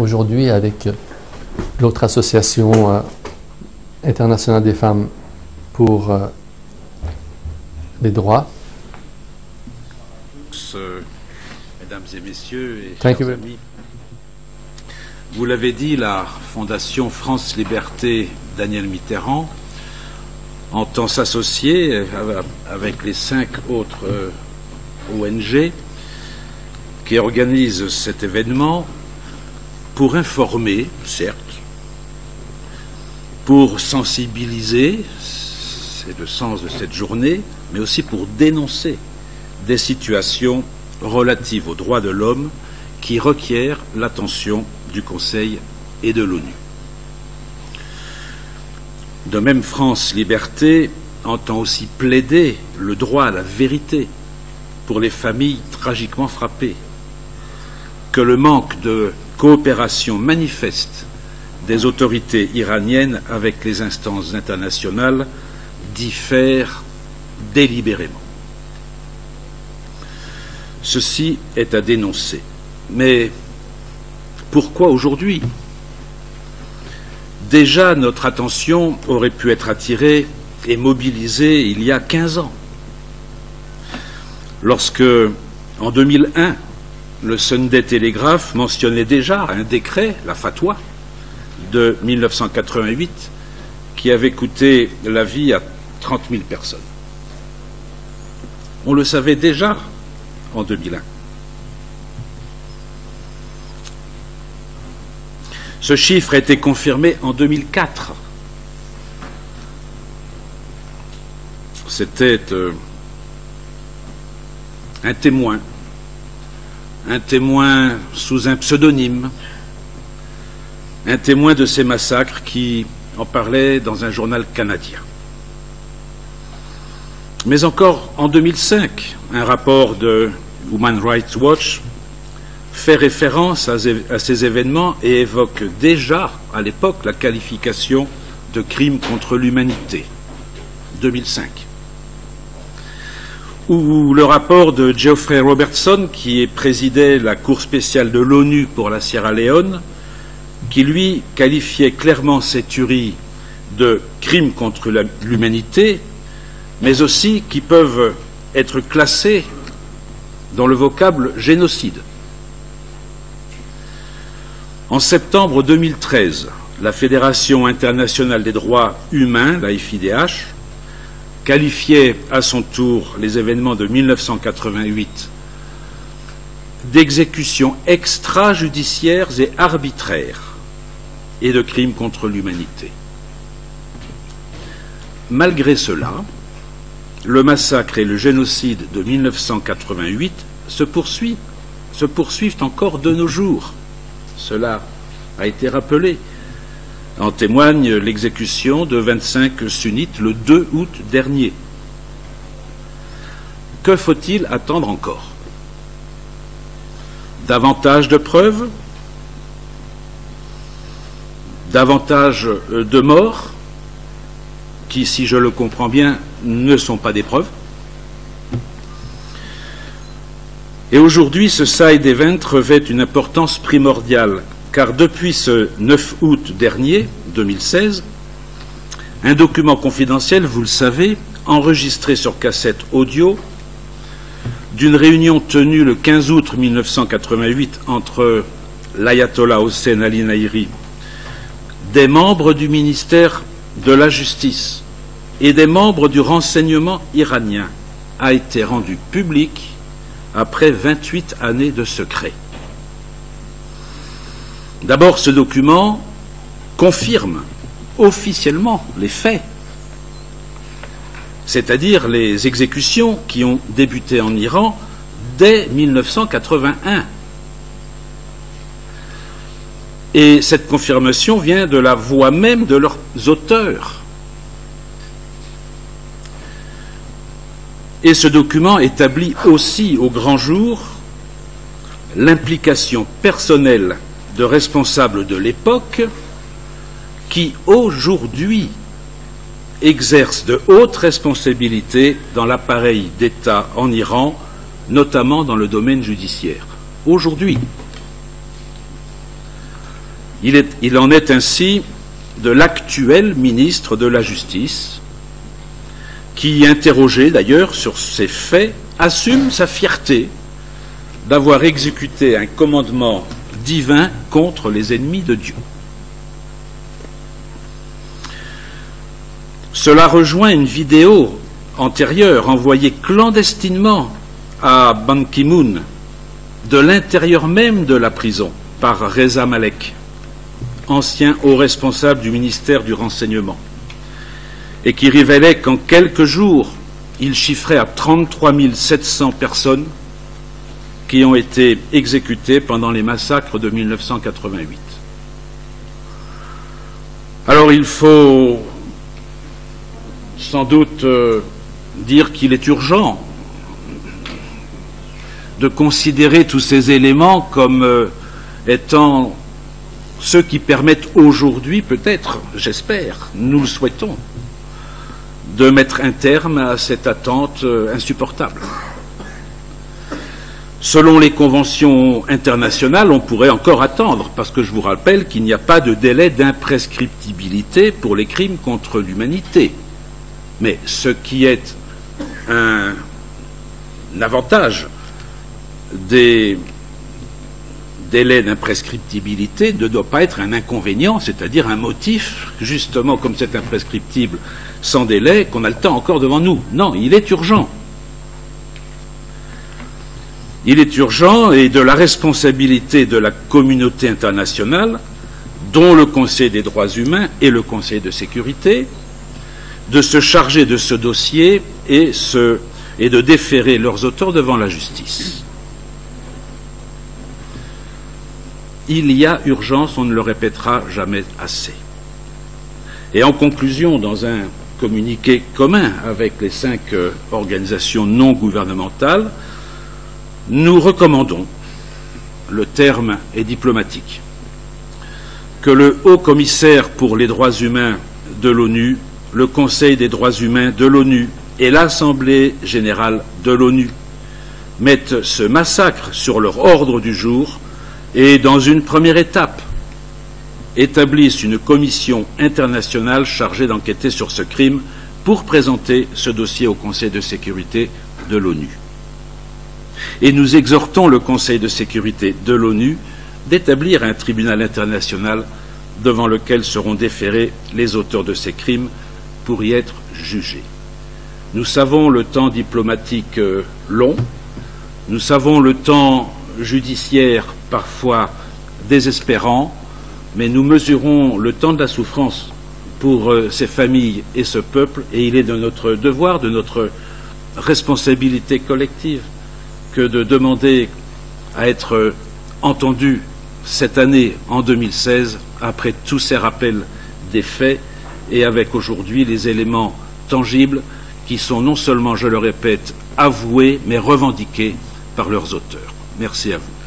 aujourd'hui avec l'autre association internationale des femmes pour les droits. Mesdames et messieurs et Thank chers you. amis, vous l'avez dit, la Fondation France Liberté Daniel Mitterrand entend s'associer avec les 5 autres ONG qui organisent cet événement pour informer, certes, pour sensibiliser, c'est le sens de cette journée, mais aussi pour dénoncer des situations relatives aux droits de l'homme qui requièrent l'attention du Conseil et de l'ONU. De même, France Liberté entend aussi plaider le droit à la vérité pour les familles tragiquement frappées, que le manque de coopération manifeste des autorités iraniennes avec les instances internationales diffère délibérément. Ceci est à dénoncer. Mais pourquoi aujourd'hui? Déjà, notre attention aurait pu être attirée et mobilisée il y a 15 ans, lorsque, en 2001, le Sunday Telegraph mentionnait déjà un décret, la fatwa, de 1988, qui avait coûté la vie à 30 000 personnes. On le savait déjà en 2001. Ce chiffre a été confirmé en 2004. C'était un témoin sous un pseudonyme, un témoin de ces massacres qui en parlait dans un journal canadien. Mais encore en 2005, un rapport de Human Rights Watch fait référence à ces événements et évoque déjà, à l'époque, la qualification de crime contre l'humanité. 2005. Ou le rapport de Geoffrey Robertson, qui présidait la Cour spéciale de l'ONU pour la Sierra Leone, qui, lui, qualifiait clairement ces tueries de crimes contre l'humanité, mais aussi qui peuvent être classés dans le vocable génocide. En septembre 2013, la Fédération internationale des droits humains, la FIDH, qualifiait à son tour les événements de 1988 d'exécutions extrajudiciaires et arbitraires et de crimes contre l'humanité. Malgré cela, le massacre et le génocide de 1988 se poursuivent encore de nos jours. Cela a été rappelé. En témoigne l'exécution de 25 sunnites le 2 août dernier. Que faut-il attendre encore? Davantage de preuves? Davantage de morts qui, si je le comprends bien, ne sont pas des preuves? Et aujourd'hui, ce side event revêt une importance primordiale, car depuis ce 9 août dernier, 2016, un document confidentiel, vous le savez, enregistré sur cassette audio, d'une réunion tenue le 15 août 1988 entre l'ayatollah Hossein Ali Nahiri, des membres du ministère de la Justice et des membres du renseignement iranien, a été rendu public après 28 années de secret. D'abord, ce document confirme officiellement les faits, c'est-à-dire les exécutions qui ont débuté en Iran dès 1981. Et cette confirmation vient de la voix même de leurs auteurs. Et ce document établit aussi au grand jour l'implication personnelle de responsables de l'époque qui, aujourd'hui, exercent de hautes responsabilités dans l'appareil d'État en Iran, notamment dans le domaine judiciaire. Aujourd'hui. Il en est ainsi de l'actuel ministre de la Justice, qui, interrogé d'ailleurs sur ces faits, assume sa fierté d'avoir exécuté un commandement divin contre les ennemis de Dieu. Cela rejoint une vidéo antérieure envoyée clandestinement à Ban Ki-moon de l'intérieur même de la prison par Reza Malek, ancien haut responsable du ministère du Renseignement, et qui révélait qu'en quelques jours, il chiffrait à 33 700 personnes qui ont été exécutées pendant les massacres de 1988. Alors il faut sans doute dire qu'il est urgent de considérer tous ces éléments comme étant ceux qui permettent aujourd'hui, peut-être, j'espère, nous le souhaitons, de mettre un terme à cette attente insupportable. Selon les conventions internationales, on pourrait encore attendre, parce que je vous rappelle qu'il n'y a pas de délai d'imprescriptibilité pour les crimes contre l'humanité. Mais ce qui est un avantage des délais d'imprescriptibilité ne doit pas être un inconvénient, c'est-à-dire un motif, justement comme c'est imprescriptible sans délai, qu'on a le temps encore devant nous. Non, il est urgent. Il est urgent et de la responsabilité de la communauté internationale, dont le Conseil des droits humains et le Conseil de sécurité, de se charger de ce dossier et de déférer leurs auteurs devant la justice. Il y a urgence, on ne le répétera jamais assez. Et en conclusion, dans un communiqué commun avec les 5 organisations non gouvernementales, nous recommandons, le terme est diplomatique, que le Haut-Commissaire pour les droits humains de l'ONU, le Conseil des droits humains de l'ONU et l'Assemblée générale de l'ONU mettent ce massacre sur leur ordre du jour et, dans une première étape, établissent une commission internationale chargée d'enquêter sur ce crime pour présenter ce dossier au Conseil de sécurité de l'ONU. Et nous exhortons le Conseil de sécurité de l'ONU d'établir un tribunal international devant lequel seront déférés les auteurs de ces crimes pour y être jugés. Nous savons le temps diplomatique long, nous savons le temps judiciaire parfois désespérant, mais nous mesurons le temps de la souffrance pour ces familles et ce peuple, et il est de notre devoir, de notre responsabilité collective, que de demander à être entendu cette année, en 2016, après tous ces rappels des faits, et avec aujourd'hui les éléments tangibles qui sont non seulement, je le répète, avoués, mais revendiqués par leurs auteurs. Merci à vous.